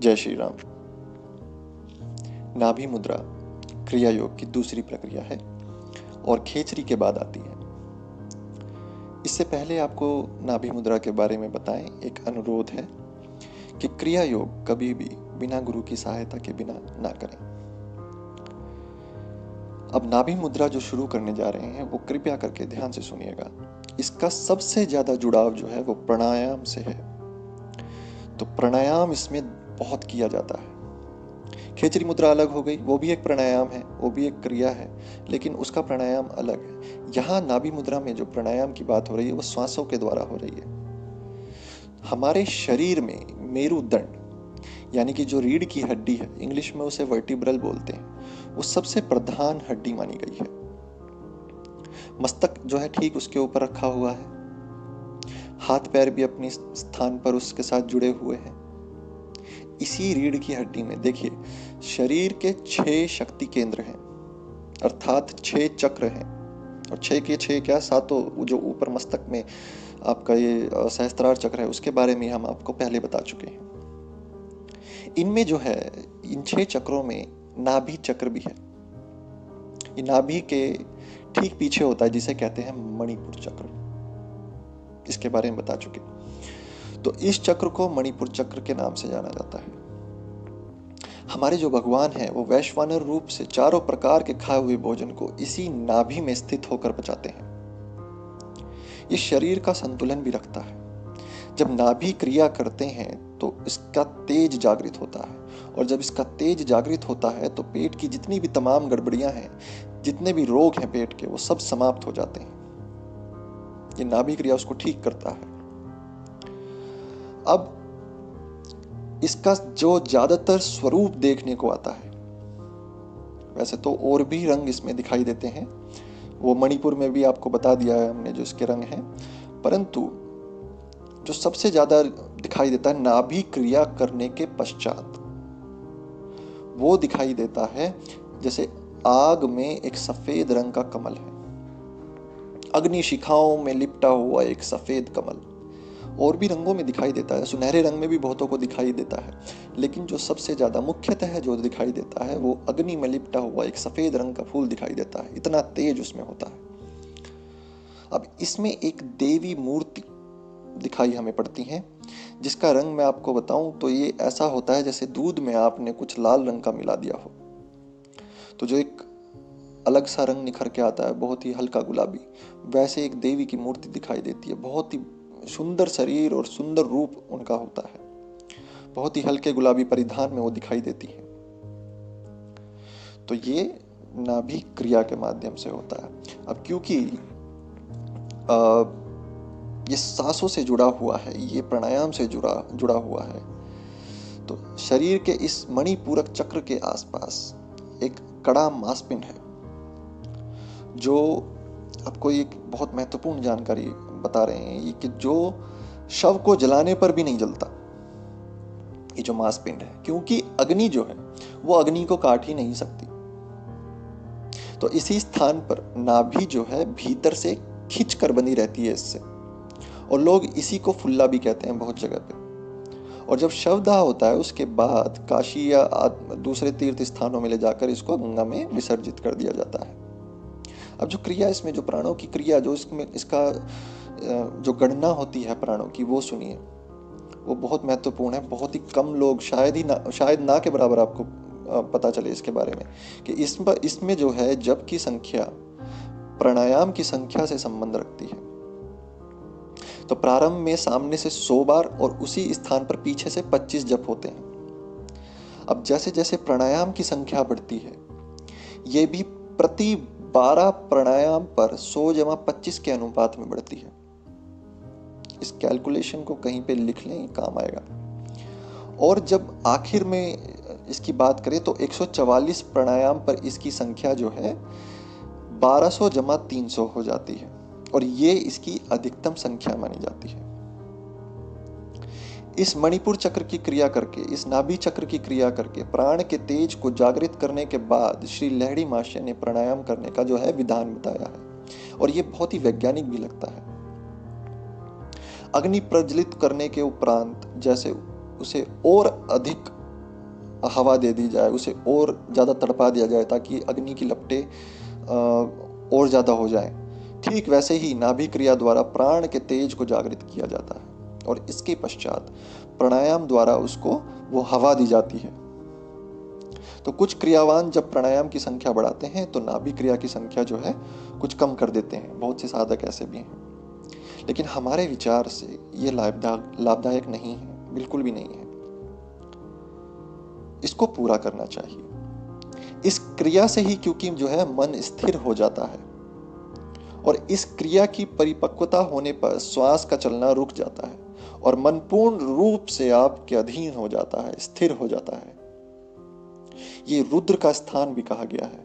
जय श्री राम। नाभि मुद्रा क्रिया योग की दूसरी प्रक्रिया है और खेचरी के बाद आती है। इससे पहले आपको नाभि मुद्रा के बारे में बताएं, एक अनुरोध है कि क्रिया योग कभी भी बिना गुरु की सहायता के बिना ना करें। अब नाभि मुद्रा जो शुरू करने जा रहे हैं वो कृपया करके ध्यान से सुनिएगा। इसका सबसे ज्यादा जुड़ाव जो है वो प्राणायाम से है, तो प्राणायाम इसमें बहुत किया जाता है। खेचरी मुद्रा अलग हो गई, वो भी एक प्राणायाम है, वो भी एक क्रिया है, लेकिन उसका प्राणायाम अलग है। यहाँ नाभि मुद्रा में जो प्राणायाम की बात हो रही है वो श्वासों के द्वारा हो रही है। हमारे शरीर में मेरुदंड यानी कि जो रीढ़ की हड्डी है, इंग्लिश में उसे वर्टिब्रल बोलते हैं, वो सबसे प्रधान हड्डी मानी गई है। मस्तक जो है ठीक उसके ऊपर रखा हुआ है, हाथ पैर भी अपनी स्थान पर उसके साथ जुड़े हुए हैं। इसी रीढ़ की हड्डी में देखिए, शरीर के 6 शक्ति केंद्र हैं, अर्थात 6 चक्र हैं, और 6 के 6 क्या, सातों जो ऊपर मस्तक में आपका ये सहस्त्रार चक्र है, उसके बारे में हम आपको पहले बता चुके हैं। इनमें जो है, इन 6 चक्रों में नाभि चक्र भी है। ये नाभि के ठीक पीछे होता है, जिसे कहते हैं मणिपुर चक्र। इसके बारे में बता चुके। तो इस चक्र को मणिपुर चक्र के नाम से जाना जाता है। हमारे जो भगवान हैं वो वैश्वानर रूप से चारों प्रकार के खाए हुए भोजन को इसी नाभि में स्थित होकर पचाते हैं। ये शरीर का संतुलन भी रखता है। जब नाभि क्रिया करते हैं तो इसका तेज जागृत होता है, और जब इसका तेज जागृत होता है तो पेट की जितनी भी तमाम गड़बड़ियां हैं, जितने भी रोग हैं पेट के, वो सब समाप्त हो जाते हैं। ये नाभि क्रिया उसको ठीक करता है। अब इसका जो ज्यादातर स्वरूप देखने को आता है, वैसे तो और भी रंग इसमें दिखाई देते हैं, वो मणिपुर में भी आपको बता दिया है हमने जो इसके रंग हैं, परंतु जो सबसे ज्यादा दिखाई देता है नाभि क्रिया करने के पश्चात, वो दिखाई देता है जैसे आग में एक सफेद रंग का कमल है, अग्नि शिखाओं में लिपटा हुआ एक सफेद कमल। और भी रंगों में दिखाई देता है, सुनहरे रंग में भी बहुतों को दिखाई देता है, लेकिन जो सबसे ज्यादा मुख्यतः जो दिखाई देता है वो अग्नि में लिपटा हुआ एक सफेद रंग का फूल दिखाई देता है। इतना तेज उसमें होता है। अब इसमें एक देवी मूर्ति दिखाई हमें पड़ती है, जिसका रंग मैं आपको बताऊं तो ये ऐसा होता है जैसे दूध में आपने कुछ लाल रंग का मिला दिया हो, तो जो एक अलग सा रंग निखर के आता है, बहुत ही हल्का गुलाबी, वैसे एक देवी की मूर्ति दिखाई देती है। बहुत ही सुंदर शरीर और सुंदर रूप उनका होता है, बहुत ही हल्के गुलाबी परिधान में वो दिखाई देती है। तो ये नाभि क्रिया के माध्यम से होता है। अब क्योंकि ये सांसों से जुड़ा हुआ है, ये प्राणायाम से जुड़ा हुआ है, तो शरीर के इस मणिपूरक चक्र के आसपास एक कड़ा मांसपिंड है, जो आपको एक बहुत महत्वपूर्ण जानकारी बता रहे हैं कि जो शव को जलाने पर भी नहीं जलता, ये जो मांसपिंड है, क्योंकि अग्नि जो है वो अग्नि को काट ही नहीं सकती। तो इसी स्थान पर नाभि जो है भीतर से खिंच कर बनी रहती है इससे, और लोग इसी को फुल्ला भी कहते हैं बहुत जगह पे। और जब शवदाह होता है उसके बाद काशी या दूसरे तीर्थ स्थानों में ले जाकर इसको गंगा में विसर्जित कर दिया जाता है। अब जो क्रिया इसमें, जो प्राणों की क्रिया, जो इसमें इसका जो गणना होती है प्राणों की, वो सुनिए, वो बहुत महत्वपूर्ण है। बहुत ही कम लोग, शायद ना के बराबर आपको पता चले इसके बारे में, कि इसमें जो है जप की संख्या प्राणायाम की संख्या से संबंध रखती है। तो प्रारंभ में सामने से 100 बार और उसी स्थान पर पीछे से 25 जप होते हैं। अब जैसे जैसे प्राणायाम की संख्या बढ़ती है, ये भी प्रति 12 प्राणायाम पर 100 जमा 25 के अनुपात में बढ़ती है। इस कैलकुलेशन को कहीं पे लिख लें, काम आएगा। और जब आखिर में इसकी बात करें तो 144 प्राणायाम पर इसकी संख्या जो है 1200 जमा 300 हो जाती है, और ये इसकी अधिकतम संख्या मानी जाती है। इस मणिपुर चक्र की क्रिया करके, इस नाभि चक्र की क्रिया करके प्राण के तेज को जागृत करने के बाद श्री लहड़ी महाशय ने प्राणायाम करने का जो है विधान बताया है, और ये बहुत ही वैज्ञानिक भी लगता है। अग्नि प्रज्वलित करने के उपरांत जैसे उसे और अधिक हवा दे दी जाए, उसे और ज़्यादा तड़पा दिया जाए ताकि अग्नि की लपटें और ज़्यादा हो जाएं। ठीक वैसे ही नाभि क्रिया द्वारा प्राण के तेज को जागृत किया जाता है और इसके पश्चात प्राणायाम द्वारा उसको वो हवा दी जाती है। तो कुछ क्रियावान जब प्राणायाम की संख्या बढ़ाते हैं तो नाभि क्रिया की संख्या जो है कुछ कम कर देते हैं। बहुत से साधक ऐसे भी हैं, लेकिन हमारे विचार से ये लाभदायक नहीं है, बिल्कुल भी नहीं है। इसको पूरा करना चाहिए। इस क्रिया से ही क्योंकि जो है मन स्थिर हो जाता है और इस क्रिया की परिपक्वता होने पर श्वास का चलना रुक जाता है और मन पूर्ण रूप से आपके अधीन हो जाता है, स्थिर हो जाता है। ये रुद्र का स्थान भी कहा गया है।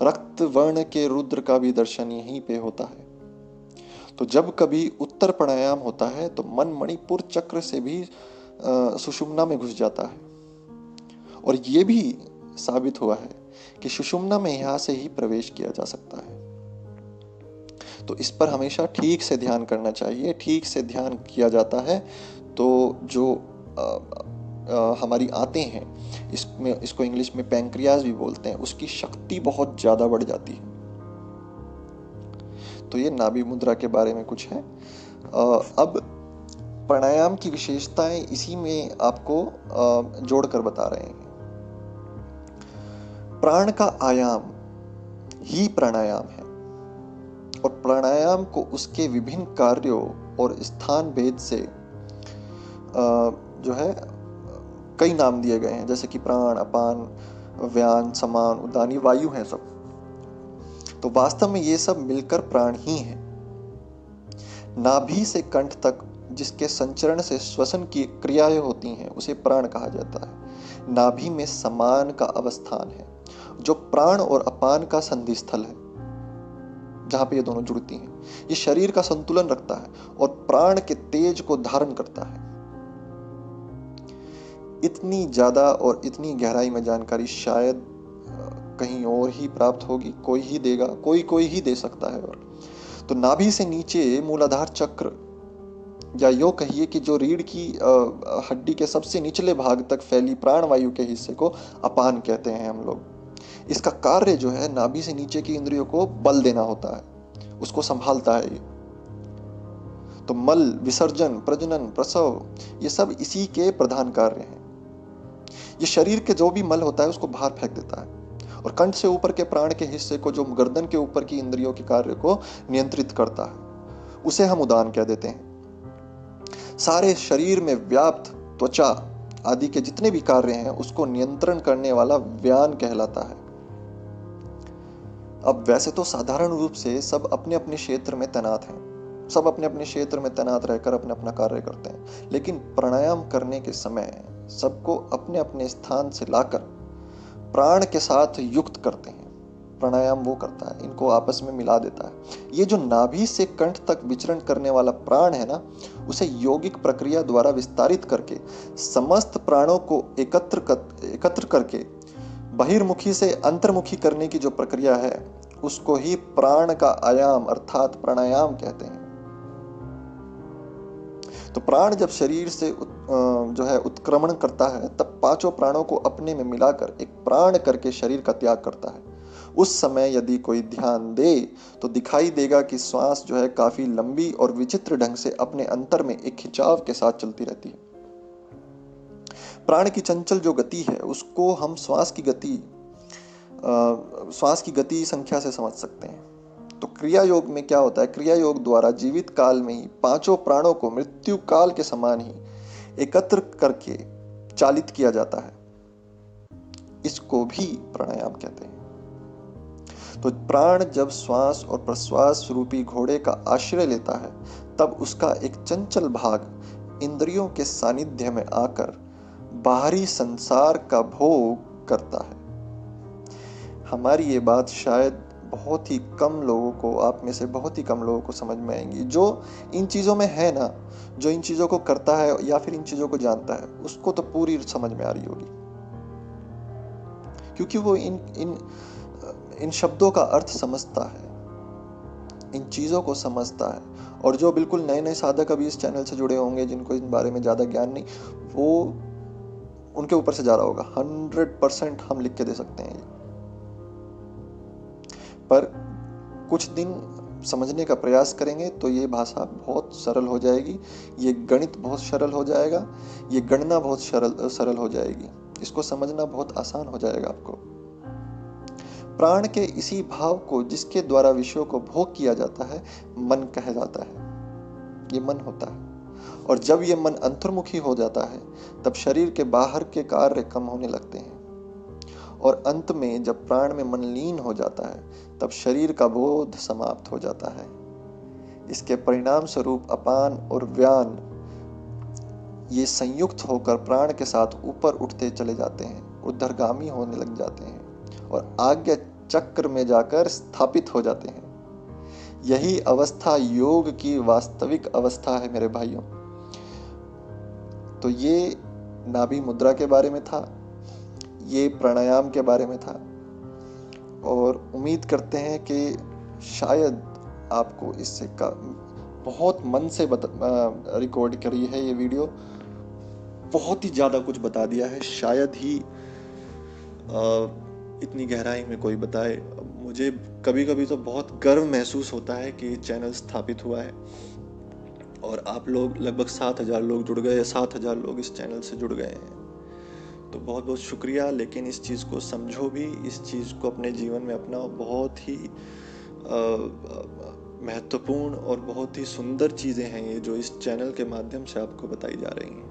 रक्त वर्ण के रुद्र का भी दर्शन यहीं पे होता है। तो जब कभी उत्तर प्राणायाम होता है तो मन मणिपुर चक्र से भी सुषुम्ना में घुस जाता है और ये भी साबित हुआ है कि सुषुम्ना में यहां से ही प्रवेश किया जा सकता है। तो इस पर हमेशा ठीक से ध्यान करना चाहिए। ठीक से ध्यान किया जाता है तो जो हमारी आंतें हैं, इसको इंग्लिश में पैंक्रियाज भी बोलते हैं, उसकी शक्ति बहुत ज्यादा बढ़ जाती है। तो ये नाभि मुद्रा के बारे में कुछ है। अब प्राणायाम की विशेषताएं इसी में आपको जोड़कर बता रहे हैं। प्राण का आयाम ही प्राणायाम है और प्राणायाम को उसके विभिन्न कार्यों और स्थान भेद से जो है कई नाम दिए गए हैं, जैसे कि प्राण, अपान, व्यान, समान, उदानी, वायु हैं सब। तो वास्तव में ये सब मिलकर प्राण ही है। नाभि से कंठ तक जिसके संचरण से श्वसन की क्रियाएं होती हैं उसे प्राण कहा जाता है। नाभि में समान का अवस्थान है जो प्राण और अपान का संधि स्थल है, जहां पे ये दोनों जुड़ती हैं। ये शरीर का संतुलन रखता है और प्राण के तेज को धारण करता है। इतनी ज्यादा और इतनी गहराई में जानकारी शायद कहीं और ही प्राप्त होगी, कोई ही देगा, कोई ही दे सकता है। और तो नाभि से नीचे मूलाधार चक्र, या यो कहिए कि जो रीढ़ की हड्डी के सबसे निचले भाग तक फैली प्राणवायु के हिस्से को अपान कहते हैं हम लोग। इसका कार्य जो है नाभि से नीचे की इंद्रियों को बल देना होता है, उसको संभालता है ये। तो मल विसर्जन, प्रजनन, प्रसव, ये सब इसी के प्रधान कार्य हैं। ये शरीर के जो भी मल होता है उसको बाहर फेंक देता है और कंठ से ऊपर के प्राण के हिस्से को, जो गर्दन के ऊपर की इंद्रियों के कार्य को नियंत्रित करता है, उसे हम उदान कह देते हैं। सारे शरीर में व्याप्त त्वचा आदि के जितने भी कार्य हैं उसको नियंत्रण करने वाला व्यान कहलाता है। अब वैसे तो साधारण रूप से सब अपने अपने क्षेत्र में तैनात हैं, सब अपने अपने क्षेत्र में तैनात रहकर अपना अपना कार्य करते हैं, लेकिन प्राणायाम करने के समय सबको अपने अपने स्थान से लाकर प्राण के साथ युक्त करते हैं। प्राणायाम वो करता है, इनको आपस में मिला देता है। ये जो नाभि से कंठ तक विचरण करने वाला प्राण है ना, उसे यौगिक प्रक्रिया द्वारा विस्तारित करके समस्त प्राणों को एकत्र करके बहिर्मुखी से अंतर्मुखी करने की जो प्रक्रिया है उसको ही प्राण का आयाम अर्थात प्राणायाम कहते हैं। तो प्राण जब शरीर से जो है उत्क्रमण करता है तब पांचों प्राणों को अपने में मिलाकर एक प्राण करके शरीर का त्याग करता है। उस समय यदि कोई ध्यान दे तो दिखाई देगा कि श्वास जो है काफी लंबी और विचित्र ढंग से अपने अंतर में एक खिंचाव के साथ चलती रहती है। प्राण की चंचल जो गति है उसको हम श्वास की गति संख्या से समझ सकते हैं। तो क्रिया योग में क्या होता है, क्रिया योग द्वारा जीवित काल में ही पांचों प्राणों को मृत्यु काल के समान ही एकत्र करके चालित किया जाता है। इसको भी प्राणायाम कहते हैं। तो प्राण जब श्वास और प्रश्वास रूपी घोड़े का आश्रय लेता है तब उसका एक चंचल भाग इंद्रियों के सानिध्य में आकर बाहरी संसार का भोग करता है। हमारी ये बात शायद बहुत ही कम लोगों को, आप में से बहुत ही कम लोगों को समझ में आएंगी। जो इन चीज़ों में है ना, जो इन चीज़ों को करता है या फिर इन चीज़ों को जानता है, उसको तो पूरी समझ में आ रही होगी, क्योंकि वो इन शब्दों का अर्थ समझता है, इन चीज़ों को समझता है। और जो बिल्कुल नए नए साधक अभी इस चैनल से जुड़े होंगे, जिनको इन बारे में ज़्यादा ज्ञान नहीं, वो उनके ऊपर से जा रहा होगा। 100% हम लिख के दे सकते हैं ये। पर कुछ दिन समझने का प्रयास करेंगे तो ये भाषा बहुत सरल हो जाएगी, ये गणित बहुत सरल हो जाएगा, ये गणना बहुत सरल हो जाएगी, इसको समझना बहुत आसान हो जाएगा आपको। प्राण के इसी भाव को जिसके द्वारा विषयों को भोग किया जाता है मन कहा जाता है। ये मन होता है, और जब ये मन अंतर्मुखी हो जाता है तब शरीर के बाहर के कार्य कम होने लगते हैं, और अंत में जब प्राण में मन लीन हो जाता है तब शरीर का बोध समाप्त हो जाता है। इसके परिणाम स्वरूप अपान और व्यान ये संयुक्त होकर प्राण के साथ ऊपर उठते चले जाते हैं, ऊर्ध्वगामी होने लग जाते हैं और आज्ञा चक्र में जाकर स्थापित हो जाते हैं। यही अवस्था योग की वास्तविक अवस्था है मेरे भाइयों। तो ये नाभि मुद्रा के बारे में था, ये प्राणायाम के बारे में था, और उम्मीद करते हैं कि शायद आपको इससे का बहुत मन से रिकॉर्ड करी है ये वीडियो, बहुत ही ज़्यादा कुछ बता दिया है। शायद ही इतनी गहराई में कोई बताए। मुझे कभी कभी तो बहुत गर्व महसूस होता है कि चैनल स्थापित हुआ है और आप लोग लगभग 7,000 लोग जुड़ गए, 7,000 लोग इस चैनल से जुड़ गए हैं। तो बहुत बहुत शुक्रिया। लेकिन इस चीज़ को समझो भी, इस चीज़ को अपने जीवन में अपनाओ। बहुत ही महत्वपूर्ण और बहुत ही सुंदर चीज़ें हैं ये जो इस चैनल के माध्यम से आपको बताई जा रही हैं।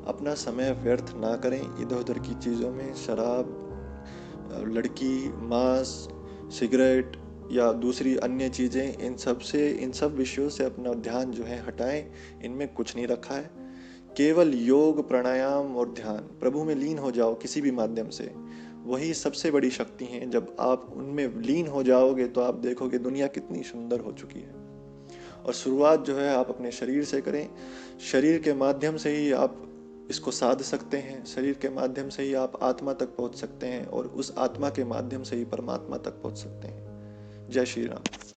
अपना समय व्यर्थ ना करें इधर उधर की चीज़ों में, शराब, लड़की, मांस, सिगरेट या दूसरी अन्य चीज़ें, इन सब विषयों से अपना ध्यान जो है हटाएं। इनमें कुछ नहीं रखा है। केवल योग, प्राणायाम और ध्यान, प्रभु में लीन हो जाओ किसी भी माध्यम से, वही सबसे बड़ी शक्ति है। जब आप उनमें लीन हो जाओगे तो आप देखोगे दुनिया कितनी सुंदर हो चुकी है। और शुरुआत जो है आप अपने शरीर से करें। शरीर के माध्यम से ही आप इसको साध सकते हैं, शरीर के माध्यम से ही आप आत्मा तक पहुंच सकते हैं और उस आत्मा के माध्यम से ही परमात्मा तक पहुंच सकते हैं। जय श्री राम।